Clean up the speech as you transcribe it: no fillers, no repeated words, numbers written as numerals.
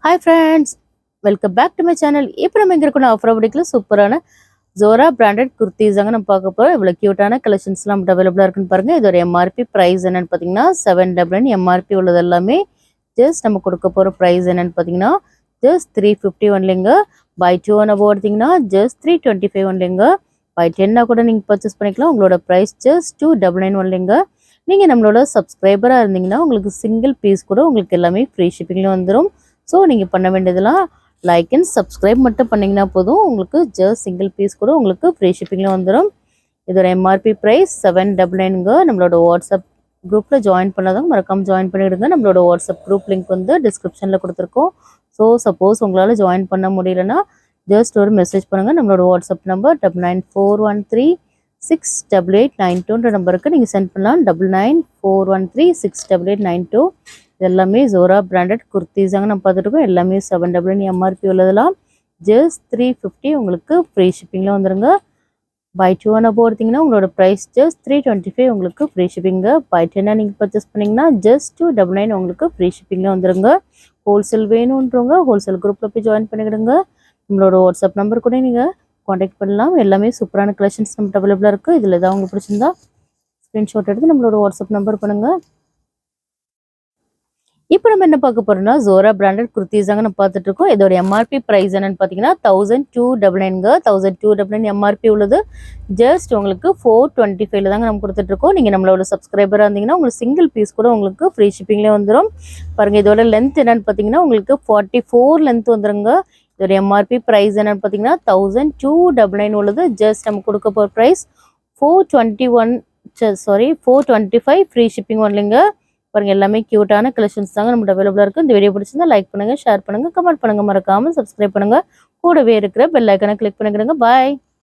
Hi friends, welcome back to my channel. இப்போ நம்ம இங்க இருக்கிற ஆஃபர் வீடியோல சூப்பரான Zora பிராண்டட் குர்தீஸ் தாங்க நம்ம பார்க்க போறோம். இவ்வளவு கியூட்டான கலெக்ஷன்ஸ்லாம் நம்ம அவைலபிளா இருக்குன்னு பாருங்க. இதோட எம்ஆர்பி பிரைஸ் என்னன்னு பாத்தீங்கன்னா 799 எம்ஆர்பி உள்ளது எல்லாமே ஜஸ்ட் நம்ம கொடுக்க போற பிரைஸ் என்னன்னு பாத்தீங்கன்னா ஜஸ்ட் 350 ஒன்லிங்க. பை 2 and above எடுத்தீங்கன்னா ஜஸ்ட் 325 ஒன்லிங்க. பை 10 கூட நீங்க பர்ச்சேஸ் பண்ணிக்கலாம். உங்களோட பிரைஸ் ஜஸ்ட் 299 ஒன்லிங்க. நீங்க நம்மளோட சப்ஸ்கிரைபரா இருந்தீங்கன்னா உங்களுக்கு சிங்கிள் பீஸ் கூட உங்களுக்கு எல்லாமே ஃப்ரீ ஷிப்பிங்ல வந்துரும். ஸோ நீங்கள் பண்ண வேண்டியதெல்லாம் லைக் அண்ட் சப்ஸ்கிரைப் மட்டும் பண்ணிங்கன்னா போதும். உங்களுக்கு ஜஸ்ட் சிங்கிள் பீஸ் கூட உங்களுக்கு ஃப்ரீ ஷிப்பிங்கில் வந்துடும். இதோட எம்ஆர்பி ப்ரைஸ் 799ங்க. நம்மளோட வாட்ஸ்அப் குரூப்பில் ஜாயின் பண்ணாதவங்க மறக்காமல் ஜாயின் பண்ணிவிடுங்க. நம்மளோட வாட்ஸ்அப் குரூப் லிங்க் வந்து டிஸ்கிரிப்ஷனில் கொடுத்துருக்கோம். ஸோ சப்போஸ் உங்களால் ஜாயின் பண்ண முடியலன்னா ஜஸ்ட் ஒரு மெசேஜ் பண்ணுங்கள். நம்மளோட வாட்ஸ்அப் நம்பர் 9941368892 நம்பருக்கு நீங்கள் சென்ட் பண்ணலாம். 9941368892. எல்லாமே Zora பிராண்டட் குர்தீஸ் தாங்க நம்ம பார்த்துட்டு இருக்கோம். எல்லாமே 799 எம்ஆர்பி உள்ளதெல்லாம் ஜஸ்ட் 350 உங்களுக்கு ஃப்ரீ ஷிப்பிங்கில் வந்துருங்க. பை 2 and above எடுத்தீங்கன்னா உங்களோட ப்ரைஸ் ஜஸ்ட் 325 உங்களுக்கு ஃப்ரீ ஷிப்பிங்க. பை 10 நீங்கள் பர்ச்சேஸ் பண்ணிங்கன்னா ஜஸ்ட் 299 உங்களுக்கு ஃப்ரீ ஷிப்பிங்கில் வந்துருங்க. ஹோல்சேல் வேணுன்றவங்க ஹோல்சேல் குரூப்பில் போய் ஜாயின் பண்ணிக்கிடுங்க. நம்மளோட வாட்ஸ்அப் நம்பர் கூட நீங்கள் காண்டாக்ட் பண்ணலாம். எல்லாமே சூப்பரான கலெக்ஷன்ஸ் நம்ம அவைலபிளாக இருக்குது. இதில் ஏதாவது உங்களுக்கு பிடிச்சிருந்தா ஸ்க்ரீன்ஷாட் எடுத்து நம்மளோட வாட்ஸ்அப் நம்பர் பண்ணுங்கள். இப்போ நம்ம என்ன பார்க்க போறோம்னா Zora பிராண்டட் குர்தீஸ் தாங்க நம்ம பார்த்துட்டு இருக்கோம். இதோட எம்ஆர்பி பிரைஸ் என்னன்னு பார்த்தீங்கன்னா 1299ங்க. 1299 எம்ஆர்பி உள்ளது ஜஸ்ட் உங்களுக்கு 425 தாங்க நம்ம கொடுத்துட்டு இருக்கோம். நீங்கள் நம்மளோட சப்ஸ்கிரைபராக இருந்தீங்கன்னா உங்களுக்கு சிங்கிள் பீஸ் கூட உங்களுக்கு ஃப்ரீ ஷிப்பிங்லேயே வந்துடும். பாருங்க இதோட லென்த் என்னன்னு பார்த்தீங்கன்னா உங்களுக்கு 44 லென்த் வந்துருங்க. இதோட எம்ஆர்பி பிரைஸ் என்னன்னு பார்த்தீங்கன்னா 1299 உள்ளது ஜஸ்ட் நம்ம கொடுக்க போகிற ப்ரைஸ் 425 ஃப்ரீ ஷிப்பிங் வரலைங்க. பாருங்க எல்லாமே கியூட்டான கலெக்ஷன்ஸ் தாங்க நம்மகிட்ட அவைலபிளா இருக்கு. இந்த வீடியோ பிடிச்சிருந்தா லைக் பண்ணுங்க, ஷேர் பண்ணுங்க, கமெண்ட் பண்ணுங்க, மறக்காம சப்ஸ்கிரைப் பண்ணுங்க. கூடவே இருக்கிற பெல் ஐக்கானை கிளிக் பண்ணிக்கிறங்க. பாய்.